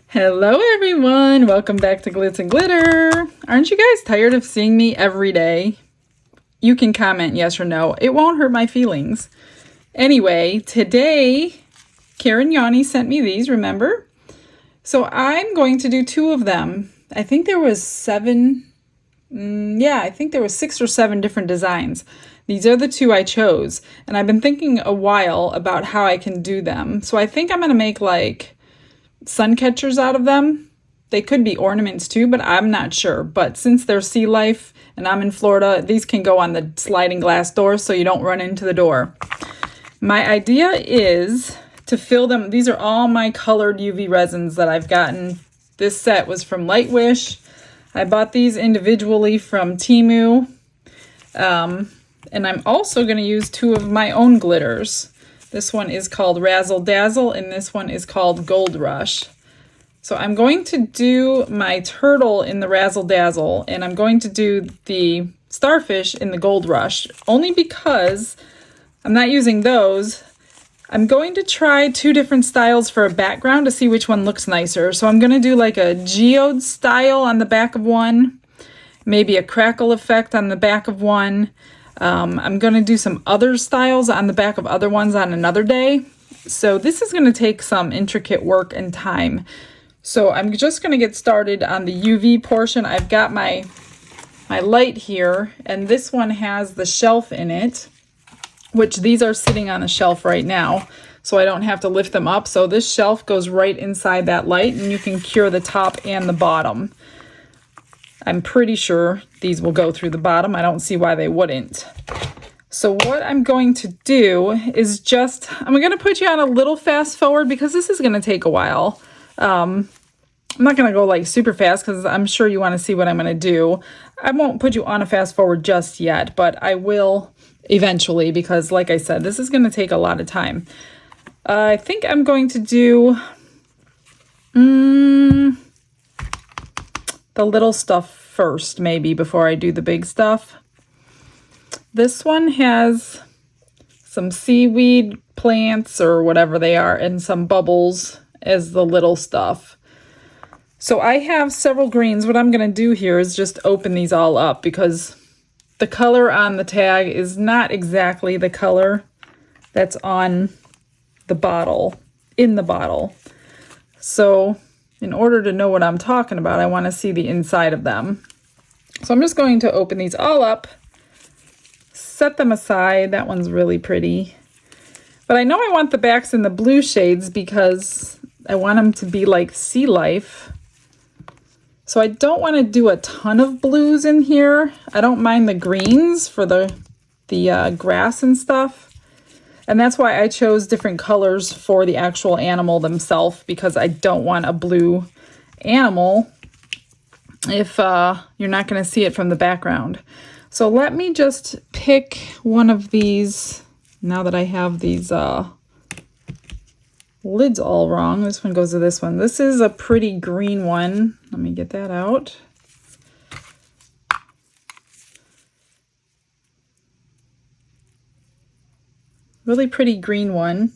Hello everyone, welcome back to Glitz and Glitter. Aren't you guys tired of seeing me every day? You can comment yes or no, it won't hurt my feelings. Anyway, today Karen Yanni sent me these, remember? So I'm going to do 2 of them. I think there was 7, I think there was 6 or 7 different designs. These are the 2 I chose, and I've been thinking a while about how I can do them. So I think I'm gonna make like sun catchers out of them. They could be ornaments too, but I'm not sure. But since they're sea life and I'm in Florida, these can go on the sliding glass doors so you don't run into the door. My idea is to fill them. These are all my colored UV resins that I've gotten. This set was from Lightwish. I bought these individually from Temu. And I'm also going to use 2 of my own glitters. This one is called Razzle Dazzle, and this one is called Gold Rush. So I'm going to do my turtle in the Razzle Dazzle, and I'm going to do the starfish in the Gold Rush, only because I'm not using those. I'm going to try 2 different styles for a background to see which one looks nicer. So I'm going to do like a geode style on the back of one, maybe a crackle effect on the back of one. I'm going to do some other styles on the back of other ones on another day. So this is going to take some intricate work and time. So I'm just going to get started on the UV portion. I've got my light here, and this one has the shelf in it, which these are sitting on a shelf right now, so I don't have to lift them up. So this shelf goes right inside that light, and you can cure the top and the bottom. I'm pretty sure these will go through the bottom. I don't see why they wouldn't. So what I'm going to do is I'm going to put you on a little fast forward because this is going to take a while. I'm not going to go like super fast because I'm sure you want to see what I'm going to do. I won't put you on a fast forward just yet, but I will eventually because like I said, this is going to take a lot of time. I think I'm going to do the little stuff first, maybe, before I do the big stuff. This one has some seaweed plants or whatever they are and some bubbles as the little stuff. So I have several greens. What I'm going to do here is just open these all up because the color on the tag is not exactly the color that's on the bottle, in the bottle. So in order to know what I'm talking about, I want to see the inside of them. So I'm just going to open these all up, set them aside. That one's really pretty. But I know I want the backs in the blue shades because I want them to be like sea life. So I don't want to do a ton of blues in here. I don't mind the greens for the grass and stuff. And that's why I chose different colors for the actual animal themselves, because I don't want a blue animal if you're not going to see it from the background. So let me just pick one of these now that I have these lids all wrong. This one goes to this one. This is a pretty green one. Let me get that out. Really pretty green one.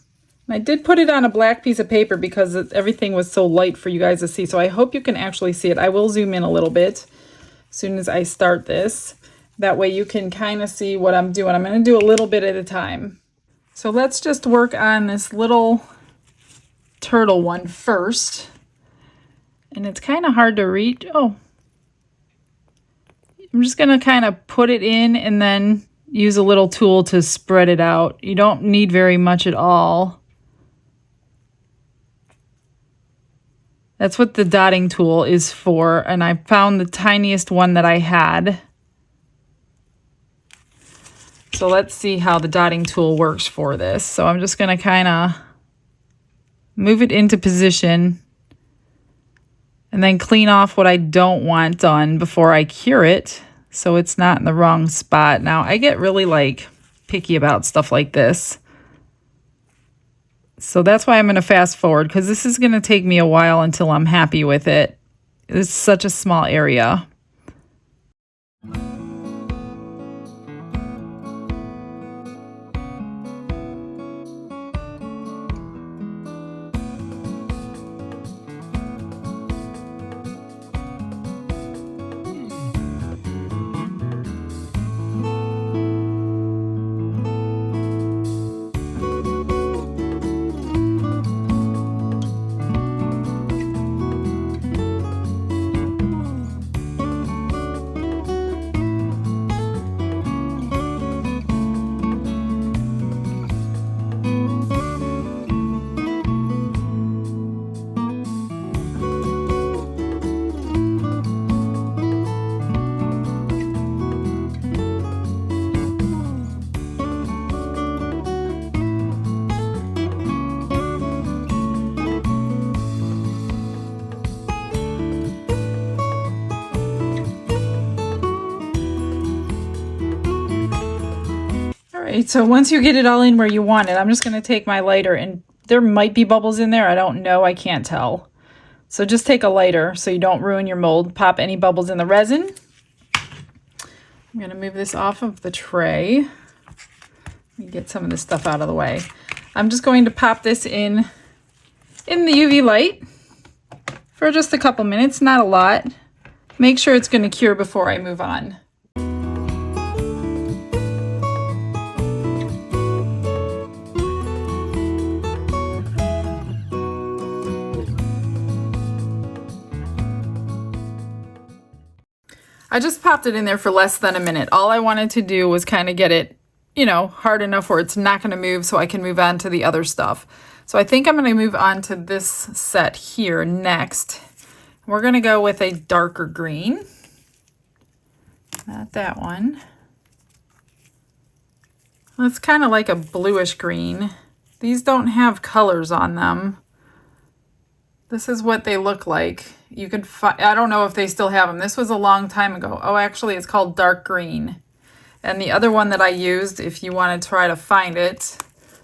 And I did put it on a black piece of paper because everything was so light for you guys to see. So I hope you can actually see it. I will zoom in a little bit as soon as I start this. That way you can kind of see what I'm doing. I'm going to do a little bit at a time. So let's just work on this little turtle one first. And it's kind of hard to reach. Oh, I'm just going to kind of put it in and then use a little tool to spread it out. You don't need very much at all. That's what the dotting tool is for, and I found the tiniest one that I had. So let's see how the dotting tool works for this. So I'm just going to kind of move it into position and then clean off what I don't want done before I cure it, so it's not in the wrong spot. Now, I get really like picky about stuff like this. So that's why I'm going to fast forward, because this is going to take me a while until I'm happy with it. It's such a small area. right, so once you get it all in where you want it, I'm just going to take my lighter, and there might be bubbles in there. I don't know. I can't tell. So just take a lighter so you don't ruin your mold. Pop any bubbles in the resin. I'm going to move this off of the tray. Let me get some of this stuff out of the way. I'm just going to pop this in the UV light for just a couple minutes, not a lot. Make sure it's going to cure before I move on. I just popped it in there for less than a minute. All I wanted to do was kind of get it, you know, hard enough where it's not going to move so I can move on to the other stuff. So I think I'm going to move on to this set here next. We're going to go with a darker green. Not that one. Well, it's kind of like a bluish green. These don't have colors on them. This is what they look like. You could find, I don't know if they still have them. This was a long time ago. Oh, actually, it's called dark green. And the other one that I used, if you want to try to find it,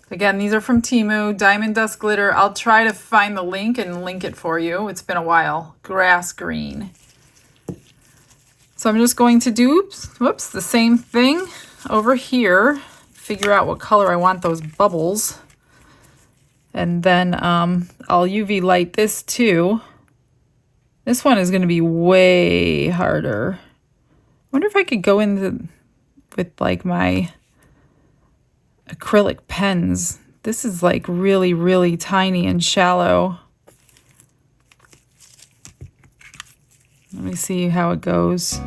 again, these are from Temu, Diamond Dust Glitter. I'll try to find the link and link it for you. It's been a while. Grass green. So I'm just going to do, whoops, the same thing over here. Figure out what color I want those bubbles. And then I'll UV light this too. This one is going to be way harder. I wonder if I could go into with like my acrylic pens. This is like really, really tiny and shallow. Let me see how it goes.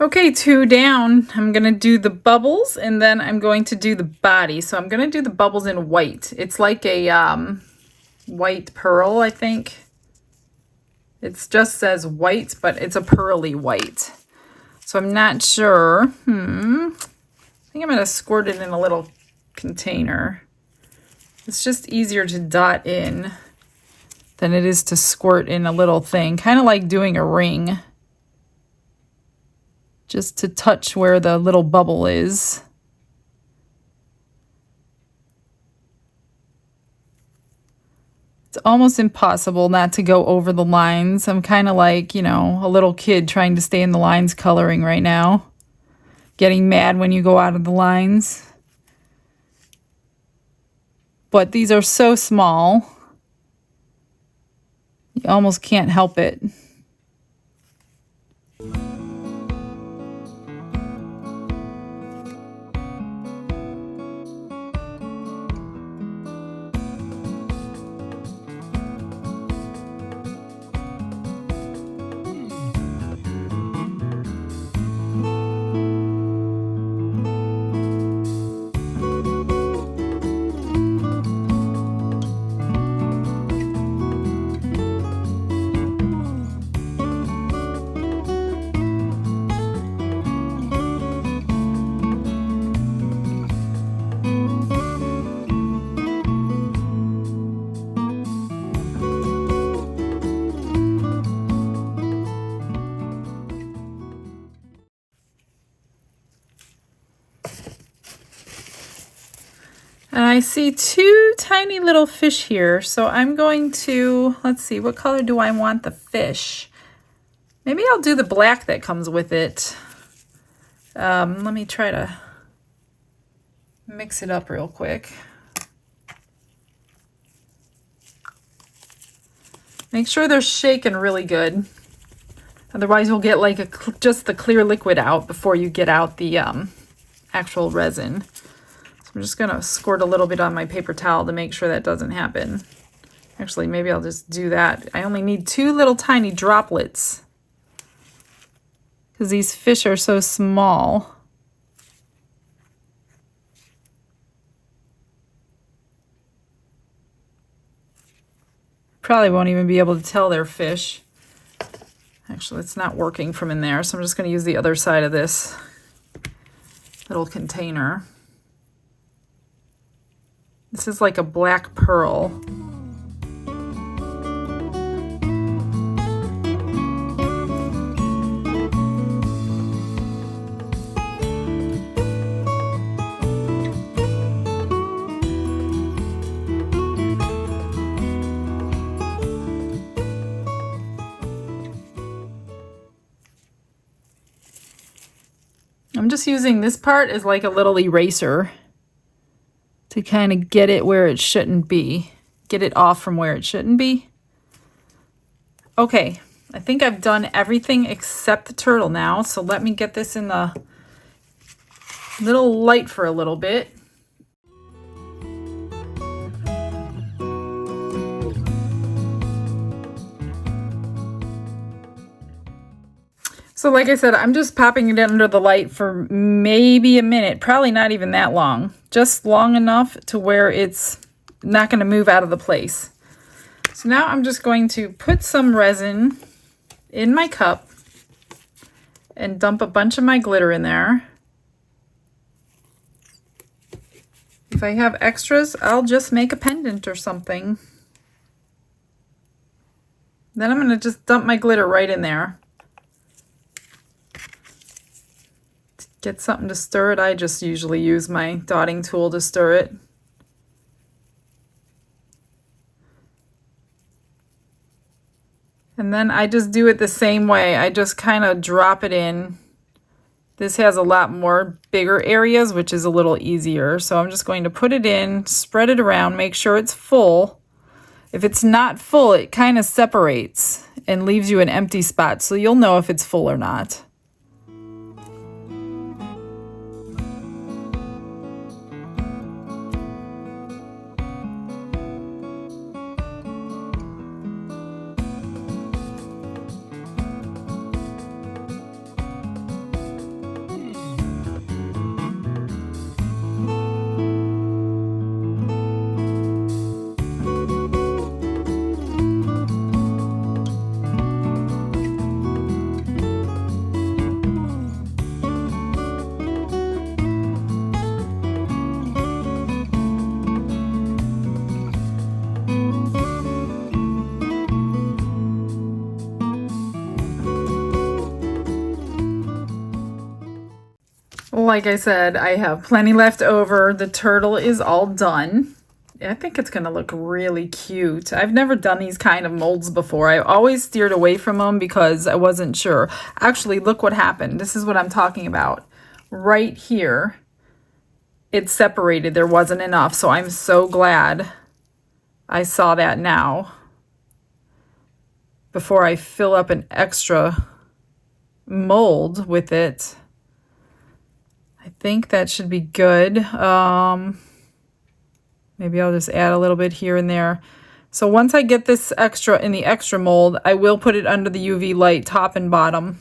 Okay, 2 down. I'm going to do the bubbles and then I'm going to do the body. So I'm going to do the bubbles in white. It's like a white pearl, I think. It just says white, but it's a pearly white. So I'm not sure. I think I'm going to squirt it in a little container. It's just easier to dot in than it is to squirt in a little thing. Kind of like doing a ring. Just to touch where the little bubble is. It's almost impossible not to go over the lines. I'm kind of like, you know, a little kid trying to stay in the lines coloring right now. Getting mad when you go out of the lines. But these are so small. You almost can't help it. I see two tiny little fish here, so I'm going to, let's see, what color do I want the fish? Maybe I'll do the black that comes with it. Let me try to mix it up real quick. Make sure they're shaken really good. Otherwise you'll get like just the clear liquid out before you get out the actual resin. So I'm just gonna squirt a little bit on my paper towel to make sure that doesn't happen. Actually, maybe I'll just do that. I only need 2 little tiny droplets because these fish are so small. Probably won't even be able to tell they're fish. Actually, it's not working from in there, so I'm just going to use the other side of this little container. This is like a black pearl. I'm just using this part as like a little eraser to kind of get it where it shouldn't be. Get it off from where it shouldn't be. Okay, I think I've done everything except the turtle now, so let me get this in the little light for a little bit. So like I said, I'm just popping it under the light for maybe a minute, probably not even that long, just long enough to where it's not going to move out of the place. So now I'm just going to put some resin in my cup and dump a bunch of my glitter in there. If I have extras, I'll just make a pendant or something. Then I'm going to just dump my glitter right in there. Get something to stir it. I just usually use my dotting tool to stir it. And then I just do it the same way. I just kind of drop it in. This has a lot more bigger areas, which is a little easier. So I'm just going to put it in, spread it around, make sure it's full. If it's not full, it kind of separates and leaves you an empty spot. So you'll know if it's full or not. Like I said, I have plenty left over. The turtle is all done. I think it's going to look really cute. I've never done these kind of molds before. I always steered away from them because I wasn't sure. Actually, look what happened. This is what I'm talking about. Right here, it separated. There wasn't enough, so I'm so glad I saw that now before I fill up an extra mold with it. I think that should be good. Maybe I'll just add a little bit here and there. So once I get this extra in the extra mold, I will put it under the UV light, top and bottom.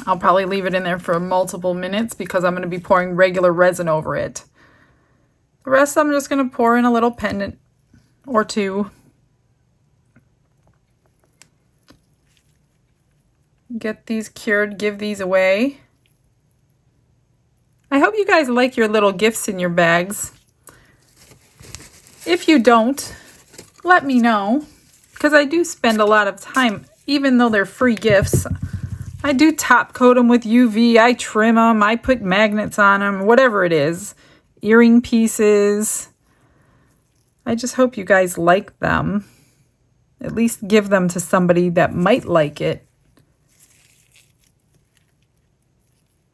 I'll probably leave it in there for multiple minutes because I'm going to be pouring regular resin over it. The rest I'm just going to pour in a little pendant or two. Get these cured, give these away. I hope you guys like your little gifts in your bags. If you don't, let me know, because I do spend a lot of time, even though they're free gifts. I do top coat them with UV, I trim them, I put magnets on them, whatever it is. Earring pieces, I just hope you guys like them. At least give them to somebody that might like it.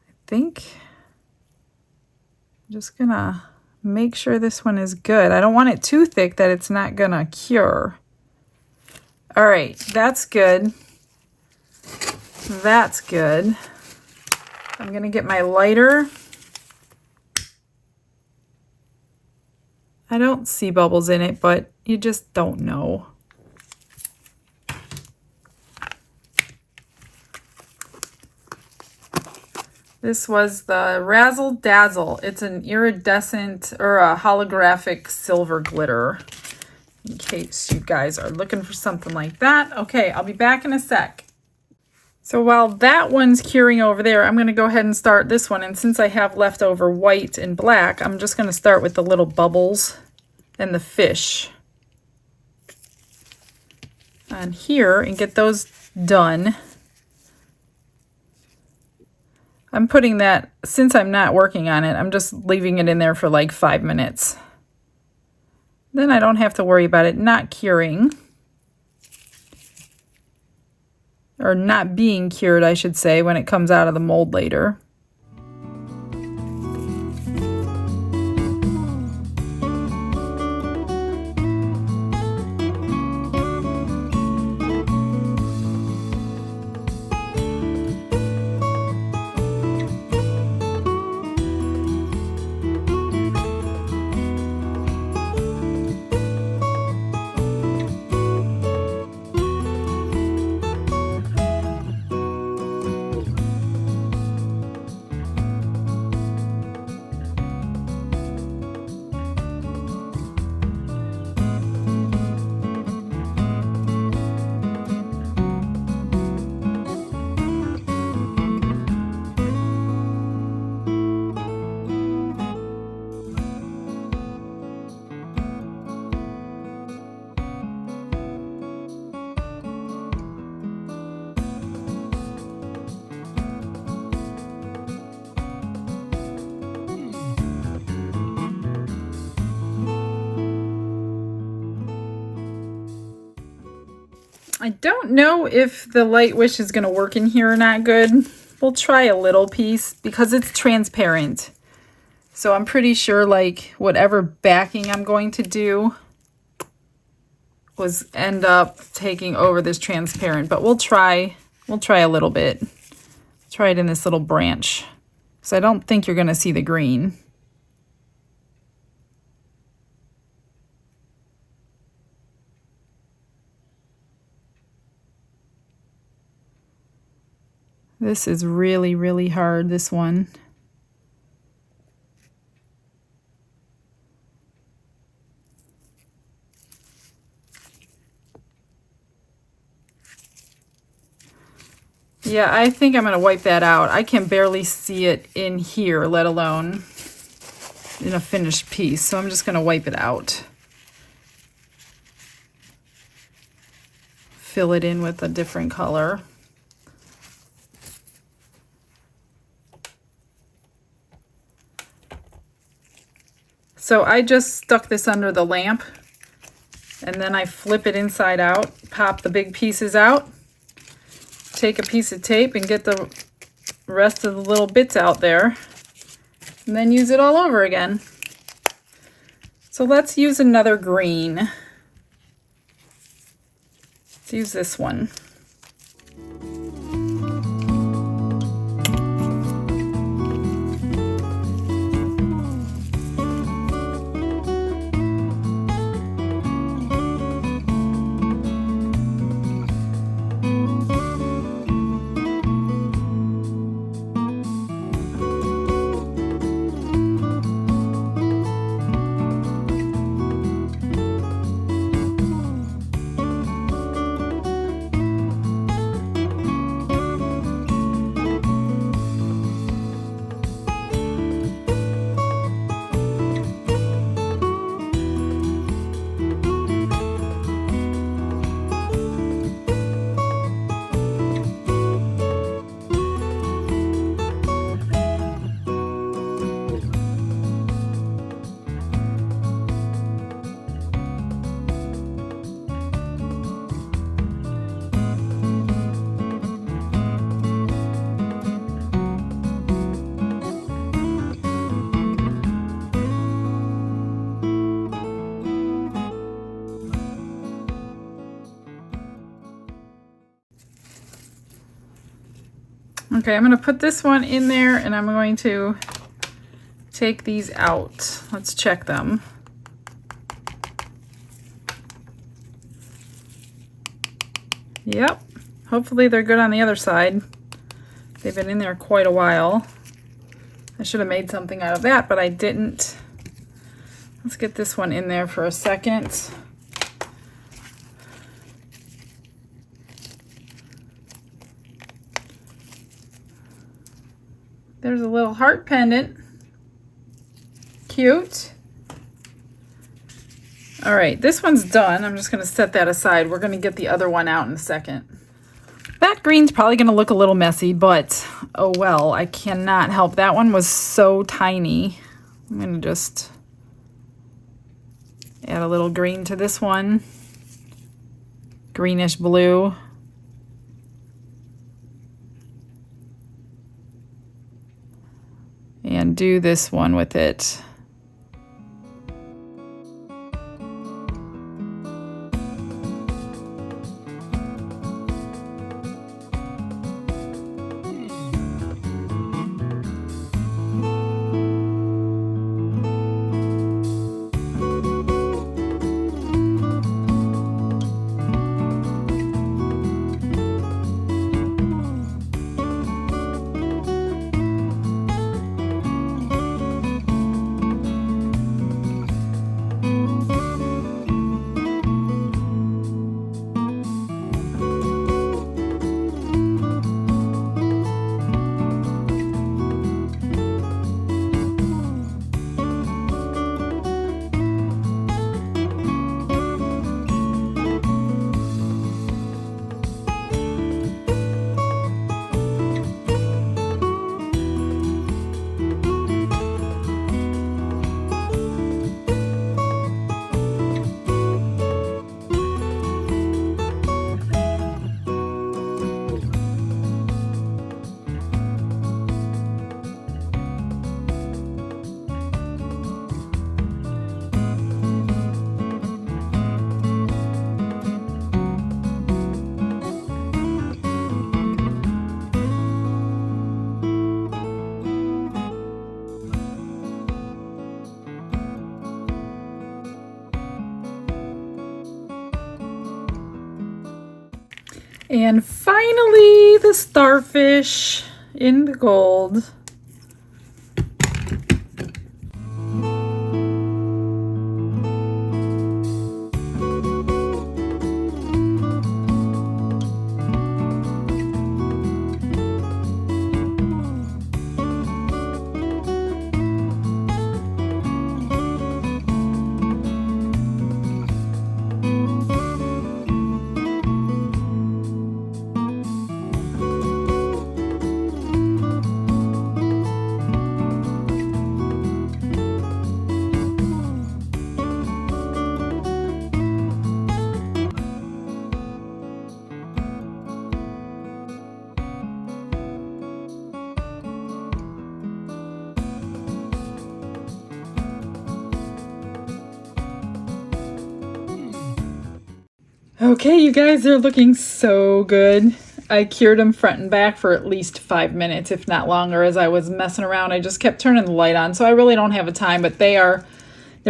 I think I'm just gonna make sure this one is good. I don't want it too thick that it's not gonna cure. All right, that's good. That's good. I'm gonna get my lighter. I don't see bubbles in it, but you just don't know. This was the Razzle Dazzle. It's an iridescent or a holographic silver glitter, in case you guys are looking for something like that. Okay, I'll be back in a sec. So while that one's curing over there, I'm going to go ahead and start this one. And since I have leftover white and black, I'm just going to start with the little bubbles and the fish on here and get those done. I'm putting that, since I'm not working on it, I'm just leaving it in there for like 5 minutes. Then I don't have to worry about it not curing. Or not being cured, I should say, when it comes out of the mold later. I don't know if the Light Wish is going to work in here or not good. We'll try a little piece because it's transparent. So I'm pretty sure like whatever backing I'm going to do was end up taking over this transparent, but we'll try a little bit. Try it in this little branch. So I don't think you're going to see the green. This is really, really hard, this one. Yeah, I think I'm going to wipe that out. I can barely see it in here, let alone in a finished piece. So I'm just going to wipe it out. Fill it in with a different color. So I just stuck this under the lamp and then I flip it inside out, pop the big pieces out, take a piece of tape and get the rest of the little bits out there, and then use it all over again. So let's use another green. Let's use this one. Okay, I'm going to put this one in there and I'm going to take these out. Let's check them. Yep, hopefully they're good on the other side. They've been in there quite a while. I should have made something out of that, but I didn't. Let's get this one in there for a second. There's a little heart pendant. Cute. All right, this one's done. I'm just going to set that aside. We're going to get the other one out in a second. That green's probably going to look a little messy, but oh well, I cannot help. That one was so tiny. I'm going to just add a little green to this one. Greenish blue. And do this one with it. And finally, the starfish in the gold. Okay, you guys, they're looking so good. I cured them front and back for at least 5 minutes, if not longer. As I was messing around, I just kept turning the light on, so I really don't have a time, but they're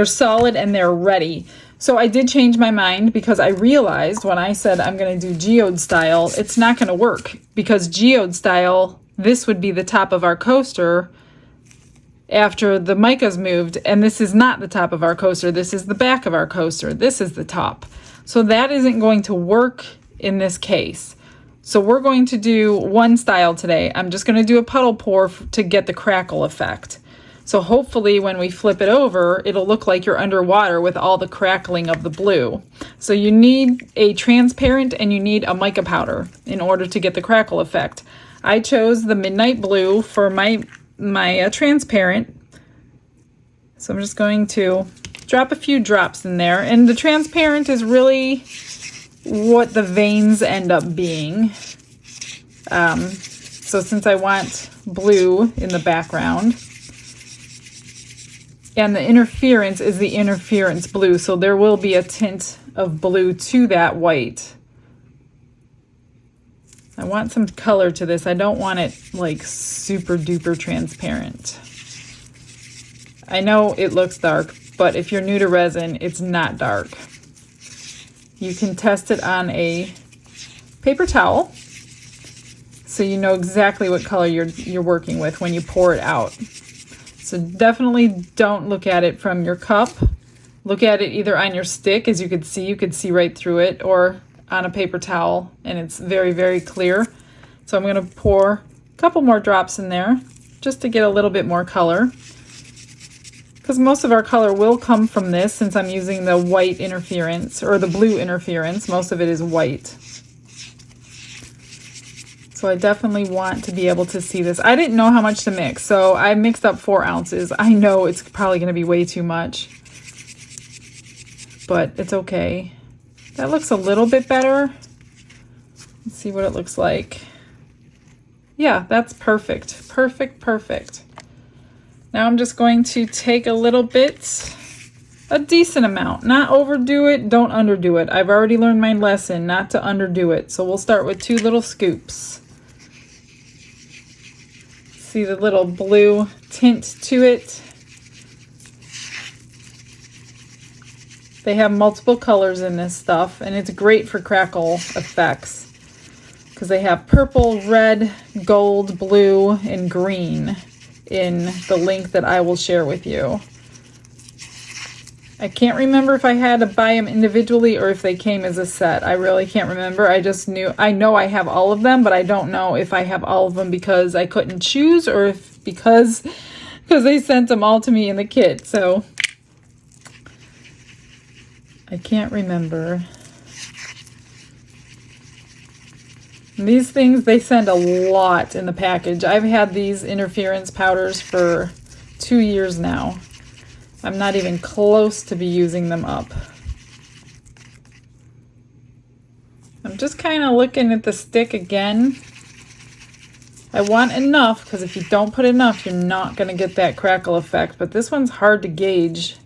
solid and they're ready. So I did change my mind because I realized when I said I'm going to do geode style, it's not going to work because geode style, this would be the top of our coaster after the mica's moved, and this is not the top of our coaster. This is the back of our coaster. This is the top. So that isn't going to work in this case. So we're going to do one style today. I'm just going to do a puddle pour to get the crackle effect. So hopefully when we flip it over, it'll look like you're underwater with all the crackling of the blue. So you need a transparent and you need a mica powder in order to get the crackle effect. I chose the midnight blue for my transparent. So I'm just going to drop a few drops in there, and the transparent is really what the veins end up being. So since I want blue in the background, and the interference is the interference blue, so there will be a tint of blue to that white. I want some color to this. I don't want it like super duper transparent. I know it looks dark, but if you're new to resin, it's not dark. You can test it on a paper towel so you know exactly what color you're working with when you pour it out. So definitely don't look at it from your cup. Look at it either on your stick, as you could see right through it, or on a paper towel, and it's very, very clear. So I'm going to pour a couple more drops in there just to get a little bit more color, because most of our color will come from this. Since I'm using the white interference or the blue interference, most of it is white. So I definitely want to be able to see this. I didn't know how much to mix, so I mixed up 4 ounces. I know it's probably going to be way too much, but it's okay. That looks a little bit better. Let's see what it looks like. Yeah, that's perfect. Perfect, perfect. Now I'm just going to take a little bit, a decent amount. Not overdo it, don't underdo it. I've already learned my lesson not to underdo it. So we'll start with 2 little scoops. See the little blue tint to it? They have multiple colors in this stuff, and it's great for crackle effects because they have purple, red, gold, blue, and green in the link that I will share with you. I can't remember if I had to buy them individually or if they came as a set. I really can't remember. I know I have all of them, but I don't know if I have all of them because I couldn't choose, or if because they sent them all to me in the kit. So I can't remember. These things, they send a lot in the package. I've had these interference powders for 2 years now. I'm not even close to be using them up. I'm just kind of looking at the stick again. I want enough, because if you don't put enough, you're not going to get that crackle effect. But this one's hard to gauge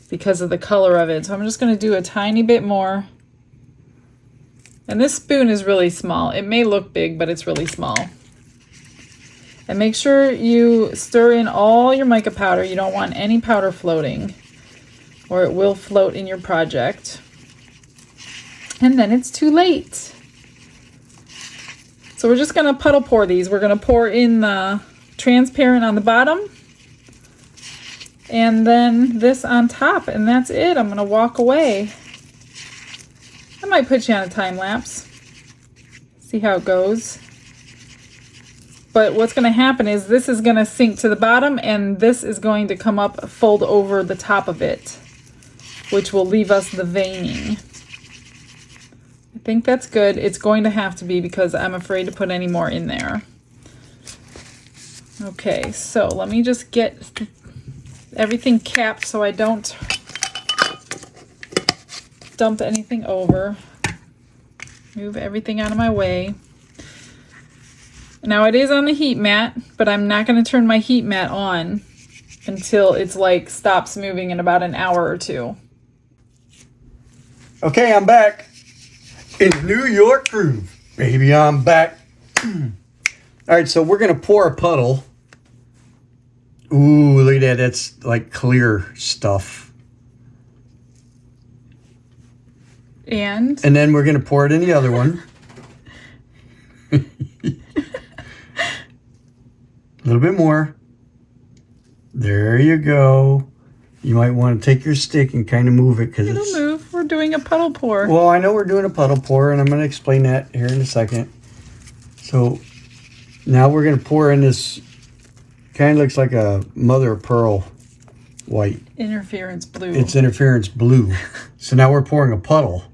because of the color of it. So I'm just going to do a tiny bit more. And this spoon is really small. It may look big, but it's really small. And make sure you stir in all your mica powder. You don't want any powder floating, or it will float in your project. And then it's too late. So we're just going to puddle pour these. We're going to pour in the transparent on the bottom, and then this on top, and that's it. I'm going to walk away. I might put you on a time lapse. See how it goes. But what's going to happen is this is going to sink to the bottom, and this is going to come up, fold over the top of it, which will leave us the veining. I think that's good. It's going to have to be because I'm afraid to put any more in there. Okay, so let me just get everything capped so I don't dump anything over. Move everything out of my way. Now it is on the heat mat, but I'm not going to turn my heat mat on until it's like stops moving in about an hour or 2. Okay, I'm back in New York groove. Baby, I'm back. All right, so we're going to pour a puddle. Ooh, look at that. That's like clear stuff. And then we're going to pour it in the other one. A little bit more. There you go. You might want to take your stick and kind of move it because it'll move. We're doing a puddle pour. Well, I know we're doing a puddle pour, and I'm going to explain that here in a second. So now we're going to pour in this, kind of looks like a mother of pearl white. Interference blue. It's interference blue. So now we're pouring a puddle.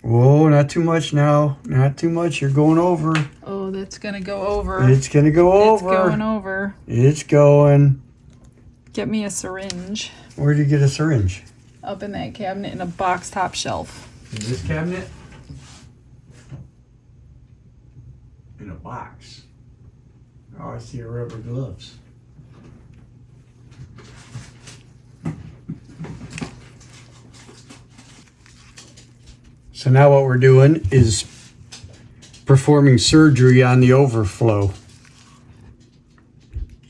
Whoa, not too much now. Not too much. You're going over. Oh, that's going to go over. It's going to go over. It's going over. It's going. Get me a syringe. Where do you get a syringe? Up in that cabinet in a box top shelf. In this cabinet? In a box. Oh, I see your rubber gloves. So now what we're doing is performing surgery on the overflow.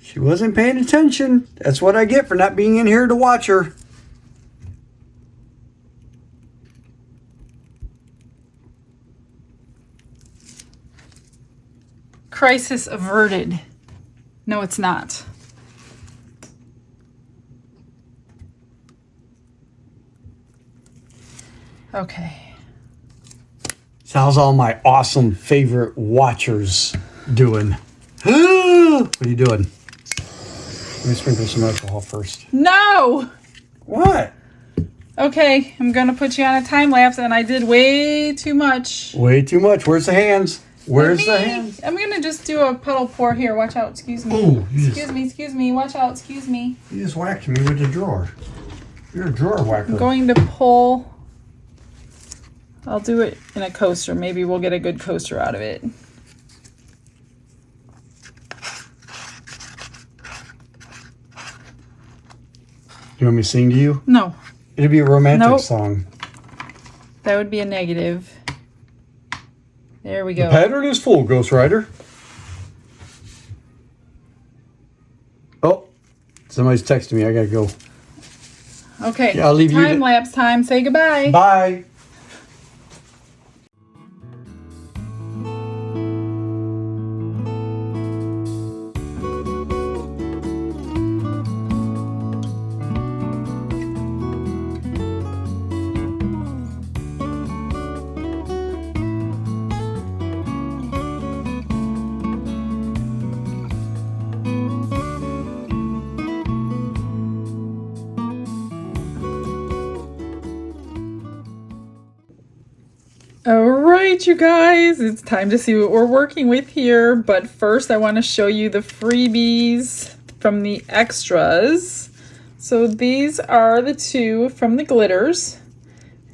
She wasn't paying attention. That's what I get for not being in here to watch her. Crisis averted. No, it's not. Okay. So how's all my awesome favorite watchers doing? What are you doing? Let me sprinkle some alcohol first. No! What? Okay, I'm gonna put you on a time lapse, and I did way too much. Way too much. Where's the hands? Where's the hands? I'm gonna just do a puddle pour here. Watch out, excuse me. Oh, Excuse me, watch out, excuse me. You just whacked me with the drawer. You're a drawer whacker. I'm going to pull. I'll do it in a coaster. Maybe we'll get a good coaster out of it. You want me to sing to you? No. It'd be a romantic Nope. song. That would be a negative. There we go. The pattern is full, Ghost Rider. Oh, somebody's texting me. I gotta go. Okay. Yeah, I'll leave you Time lapse time. Say goodbye. Bye. All right, you guys, it's time to see what we're working with here. But first, I want to show you the freebies from the extras. So these are the two from the glitters.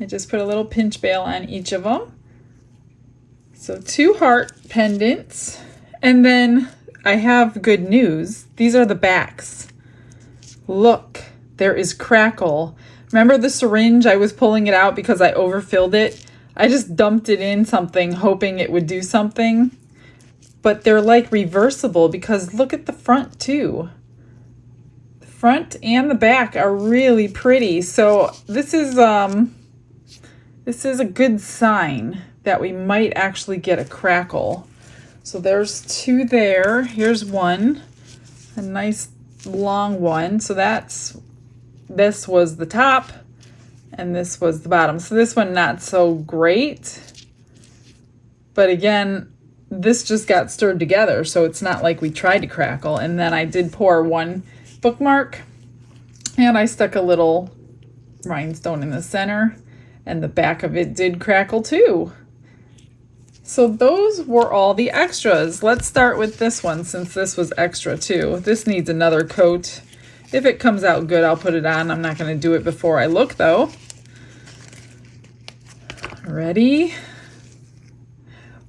I just put a little pinch bail on each of them. So 2 heart pendants. And then I have good news. These are the backs. Look, there is crackle. Remember the syringe? I was pulling it out because I overfilled it. I just dumped it in something hoping it would do something. But they're like reversible because look at the front too. The front and the back are really pretty. So this is a good sign that we might actually get a crackle. So there's 2 there. Here's one, a nice long one. So this was the top. And this was the bottom. So this one not so great. But again, this just got stirred together. So it's not like we tried to crackle. And then I did pour 1 bookmark. And I stuck a little rhinestone in the center. And the back of it did crackle too. So those were all the extras. Let's start with this one since this was extra too. This needs another coat. If it comes out good, I'll put it on. I'm not going to do it before I look though. Ready?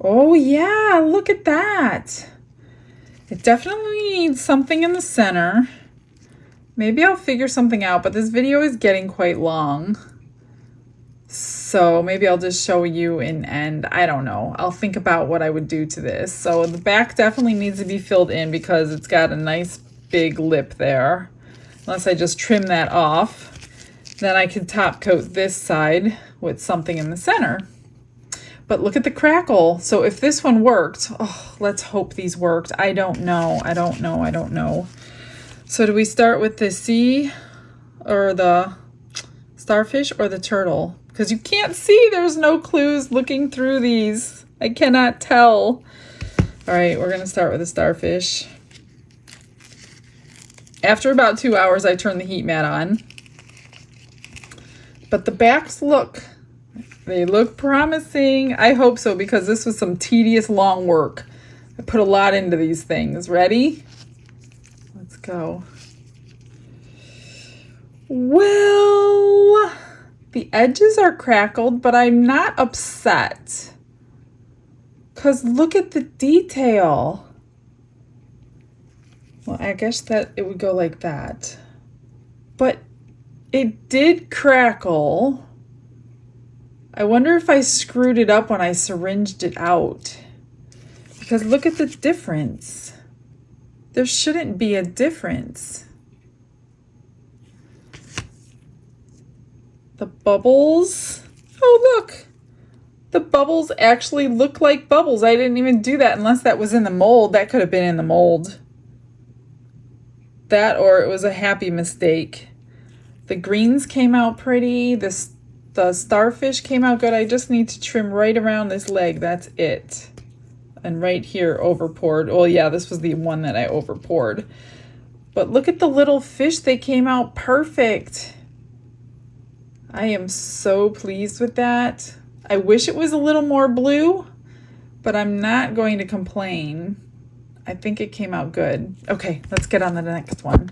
Oh yeah, look at that. It definitely needs something in the center. Maybe I'll figure something out, but this video is getting quite long. So maybe I'll just show you an end. I don't know. I'll think about what I would do to this. So the back definitely needs to be filled in because it's got a nice big lip there. Unless I just trim that off. Then I could top coat this side with something in the center. But look at the crackle. So if this one worked, oh, let's hope these worked. I don't know. I don't know. So do we start with the sea or the starfish or the turtle? Because you can't see. There's no clues looking through these. I cannot tell. All right, we're going to start with the starfish. After about 2 hours, I turned the heat mat on. But the backs they look promising. I hope so because this was some tedious, long work. I put a lot into these things. Ready? Let's go. Well, the edges are crackled, but I'm not upset. Because look at the detail. Well, I guess that it would go like that. But it did crackle. I wonder if I screwed it up when I syringed it out. Because look at the difference. There shouldn't be a difference. The bubbles. Oh, look. The bubbles actually look like bubbles. I didn't even do that unless that was in the mold. That could have been in the mold. That or it was a happy mistake. The greens came out pretty. The starfish came out good. I just need to trim right around this leg. That's it. And right here, over poured. Oh yeah, this was the one that I over poured. But look at the little fish. They came out perfect. I am so pleased with that. I wish it was a little more blue, but I'm not going to complain. I think it came out good. Okay, let's get on to the next one.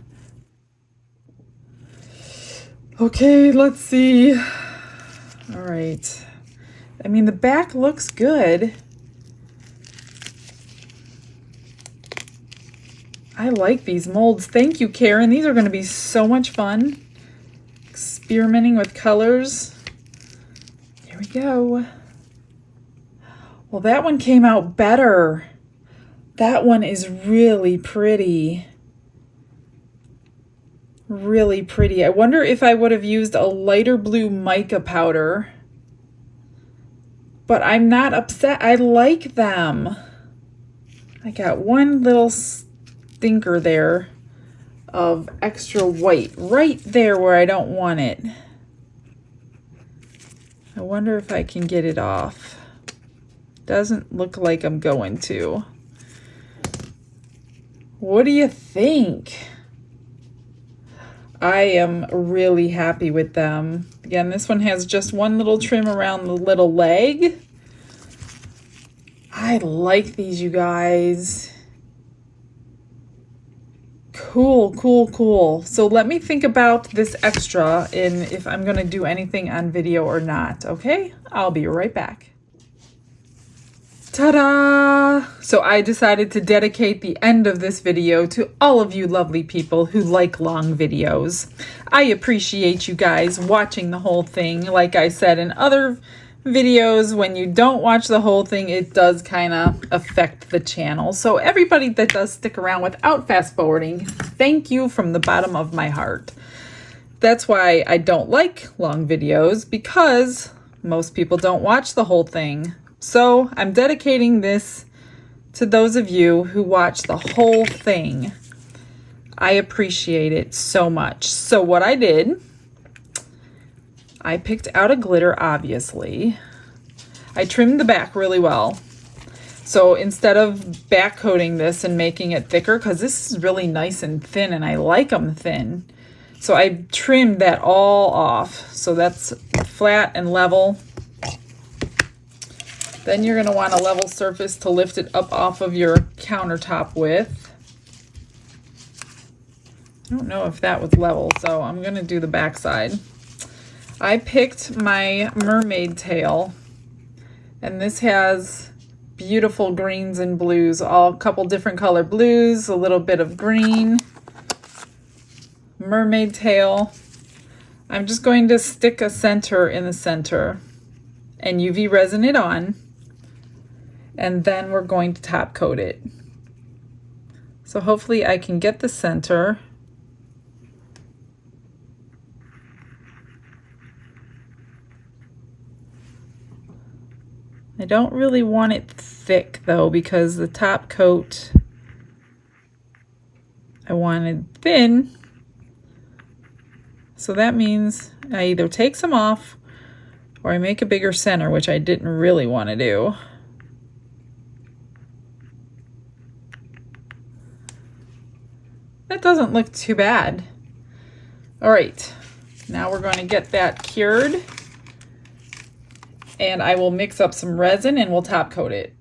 Okay, let's see. All right. I mean, the back looks good. I like these molds. Thank you, Karen. These are going to be so much fun. Experimenting with colors. Here we go. Well, that one came out better. That one is really pretty. Really pretty. I wonder if I would have used a lighter blue mica powder. But I'm not upset. I like them. I got one little stinker there of extra white right there where I don't want it. I wonder if I can get it off. Doesn't look like I'm going to. What do you think? I am really happy with them. Again, this one has just one little trim around the little leg. I like these, you guys. Cool, cool, cool. So let me think about this extra and if I'm going to do anything on video or not, okay? I'll be right back. Ta-da! So I decided to dedicate the end of this video to all of you lovely people who like long videos. I appreciate you guys watching the whole thing. Like I said in other videos, when you don't watch the whole thing, it does kind of affect the channel. So everybody that does stick around without fast forwarding, thank you from the bottom of my heart. That's why I don't like long videos, because most people don't watch the whole thing. So I'm dedicating this to those of you who watch the whole thing. I appreciate it so much. So what I did, I picked out a glitter, obviously. I trimmed the back really well. So instead of back coating this and making it thicker, because this is really nice and thin and I like them thin. So I trimmed that all off. So that's flat and level. Then you're going to want a level surface to lift it up off of your countertop with. I don't know if that was level, so I'm going to do the back side. I picked my mermaid tail, and this has beautiful greens and blues, a couple different color blues, a little bit of green. Mermaid tail. I'm just going to stick a center in the center and UV resin it on. And then we're going to top coat it. So hopefully I can get the center. I don't really want it thick though, because the top coat I wanted thin. So that means I either take some off or I make a bigger center, which I didn't really want to do. That doesn't look too bad. All right, now we're going to get that cured, and I will mix up some resin and we'll top coat it.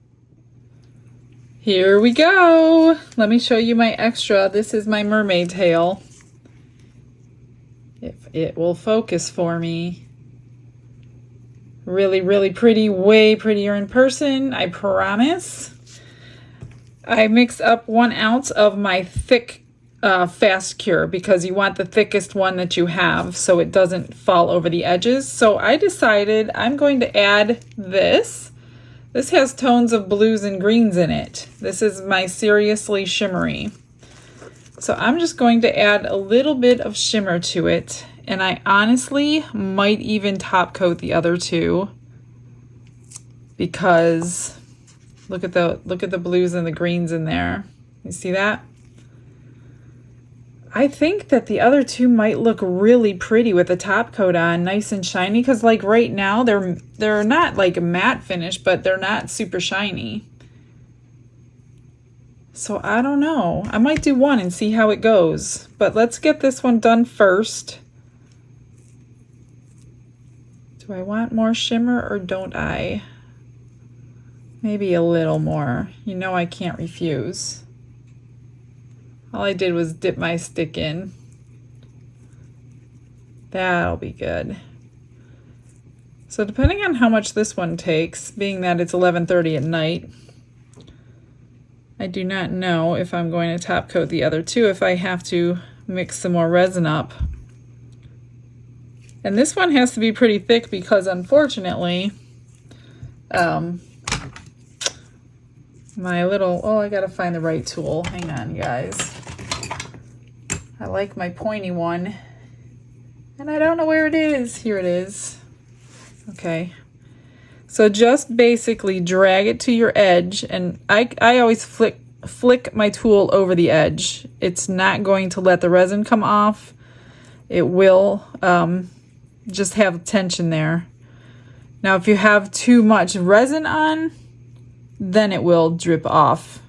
Here we go. Let me show you my extra. This is my mermaid tail. If it will focus for me. Really, really pretty, way prettier in person, I promise. I mixed up 1 ounce of my thick fast cure because you want the thickest one that you have so it doesn't fall over the edges. So I decided I'm going to add this. This has tones of blues and greens in it. This is my Seriously Shimmery. So I'm just going to add a little bit of shimmer to it, and I honestly might even top coat the other two because look at the blues and the greens in there. You see that? I think that the other two might look really pretty with the top coat on, nice and shiny, because like right now they're not like a matte finish, but they're not super shiny. So I don't know. I might do one and see how it goes. But let's get this one done first. Do I want more shimmer or don't I? Maybe a little more. You know I can't refuse. All I did was dip my stick in. That'll be good. So depending on how much this one takes, being that it's 11:30 at night, I do not know if I'm going to top coat the other two if I have to mix some more resin up. And this one has to be pretty thick because unfortunately, my little, oh, I gotta find the right tool. Hang on, you guys. I like my pointy one and I don't know where it is. Here it is. Okay. So just basically drag it to your edge, and I always flick my tool over the edge. It's not going to let the resin come off. It will just have tension there. Now if you have too much resin on, then it will drip off.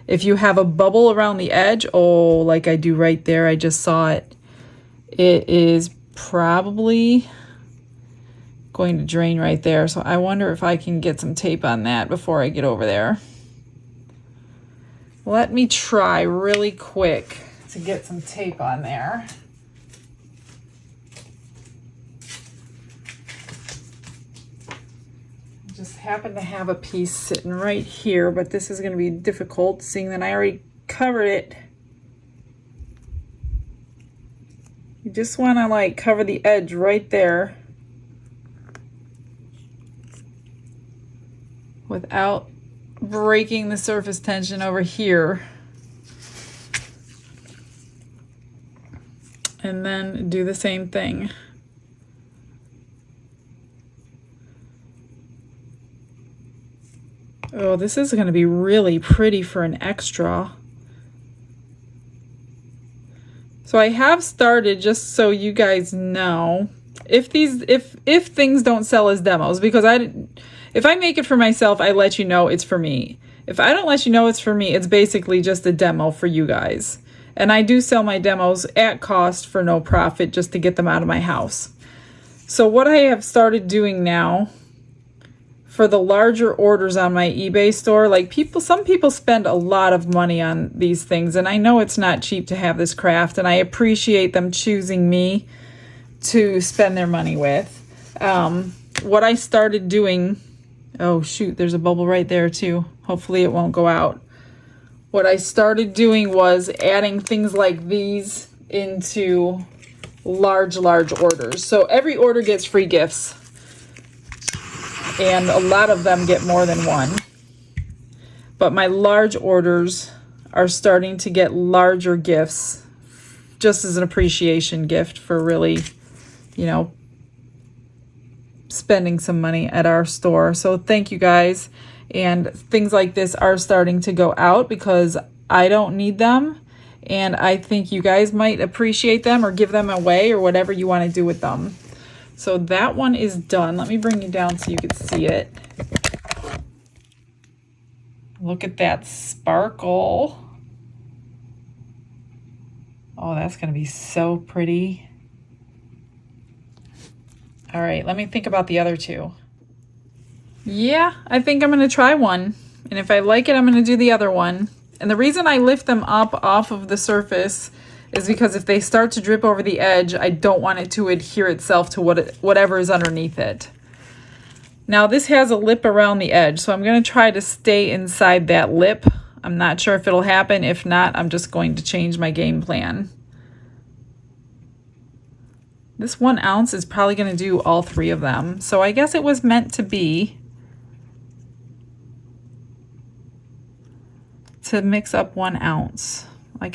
If you have a bubble around the edge, oh, like I do right there, I just saw it, it is probably going to drain right there. So I wonder if I can get some tape on that before I get over there. Let me try really quick to get some tape on there. I just happen to have a piece sitting right here, but this is going to be difficult seeing that I already covered it. You just want to like cover the edge right there without breaking the surface tension over here. And then do the same thing. Oh, this is going to be really pretty for an extra. So I have started, just so you guys know, if things don't sell as demos, because if I make it for myself, I let you know it's for me. If I don't let you know it's for me, it's basically just a demo for you guys. And I do sell my demos at cost for no profit just to get them out of my house. So what I have started doing now for the larger orders on my eBay store, like some people spend a lot of money on these things, and I know it's not cheap to have this craft, and I appreciate them choosing me to spend their money with. What I started doing, oh shoot, there's a bubble right there too. Hopefully it won't go out. What I started doing was adding things like these into large orders. So every order gets free gifts, and a lot of them get more than one. But my large orders are starting to get larger gifts just as an appreciation gift for really, you know, spending some money at our store. So thank you guys. And things like this are starting to go out because I don't need them, and I think you guys might appreciate them or give them away or whatever you want to do with them. So that one is done. Let me bring you down so you can see it. Look at that sparkle. Oh, that's going to be so pretty. All right, let me think about the other two. Yeah, I think I'm going to try one. And if I like it, I'm going to do the other one. And the reason I lift them up off of the surface is because if they start to drip over the edge, I don't want it to adhere itself to whatever is underneath it. Now this has a lip around the edge, so I'm going to try to stay inside that lip. I'm not sure if it'll happen. If not, I'm just going to change my game plan. This 1 ounce is probably going to do all 3 of them. So I guess it was meant to be to mix up 1 ounce. I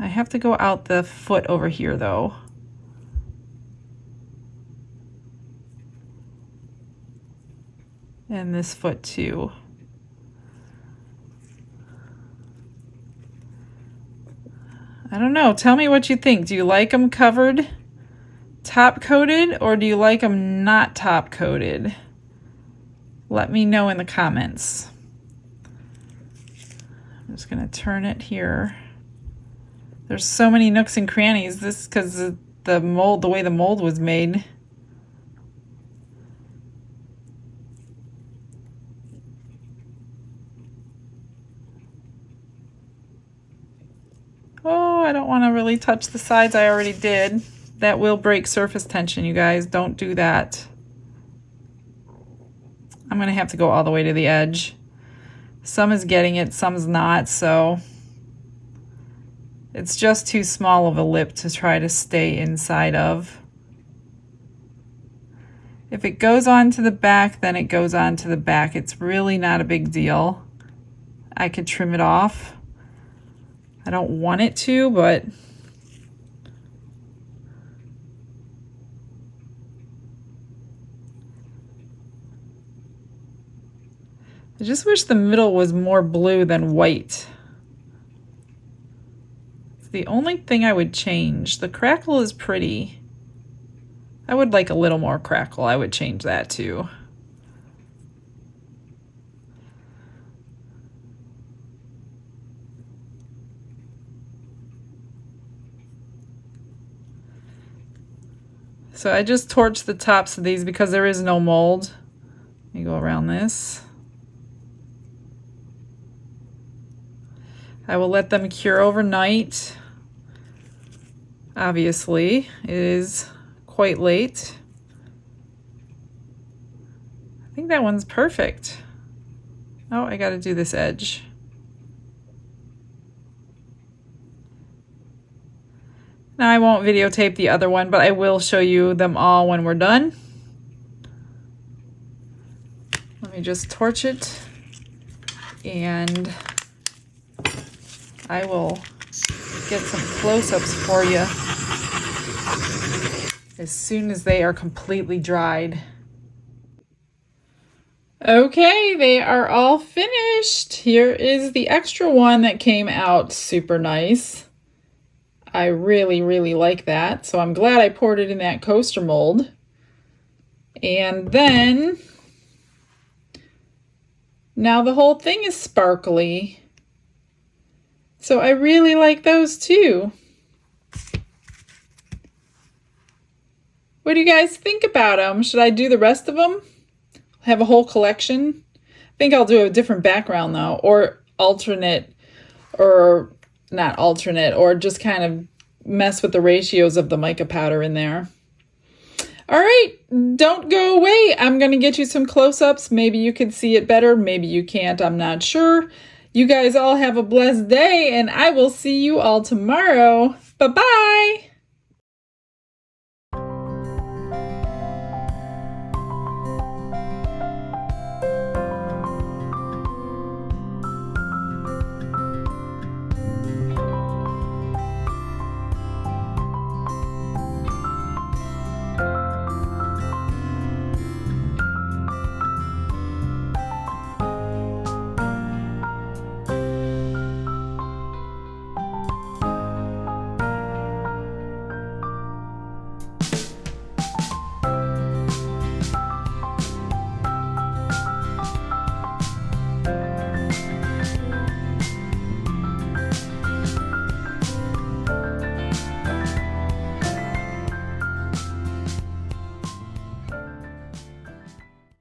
have to go out the foot over here though. And this foot too. I don't know. Tell me what you think. Do you like them covered, top coated, or do you like them not top coated? Let me know in the comments. I'm just going to turn it here. There's so many nooks and crannies. This because the mold, the way the mold was made. Oh, I don't want to really touch the sides. I already did. That will break surface tension, you guys. Don't do that. I'm going to have to go all the way to the edge. Some is getting it, some's not, so it's just too small of a lip to try to stay inside of. If it goes on to the back, then it goes on to the back. It's really not a big deal. I could trim it off. I don't want it to, but I just wish the middle was more blue than white. It's the only thing I would change. The crackle is pretty. I would like a little more crackle. I would change that too. So I just torched the tops of these because there is no mold. Let me go around this. I will let them cure overnight. Obviously, it is quite late. I think that one's perfect. Oh, I gotta do this edge. Now I won't videotape the other one, but I will show you them all when we're done. Let me just torch it, and I will get some close-ups for you as soon as they are completely dried. Okay, they are all finished. Here is the extra one that came out super nice. I really, really like that. So I'm glad I poured it in that coaster mold. And then, now the whole thing is sparkly. So I really like those too. What do you guys think about them? Should I do the rest of them? Have a whole collection? I think I'll do a different background though, or alternate, or not alternate, or just kind of mess with the ratios of the mica powder in there. All right, don't go away. I'm going to get you some close-ups. Maybe you can see it better. Maybe you can't. I'm not sure. You guys all have a blessed day, and I will see you all tomorrow. Bye-bye.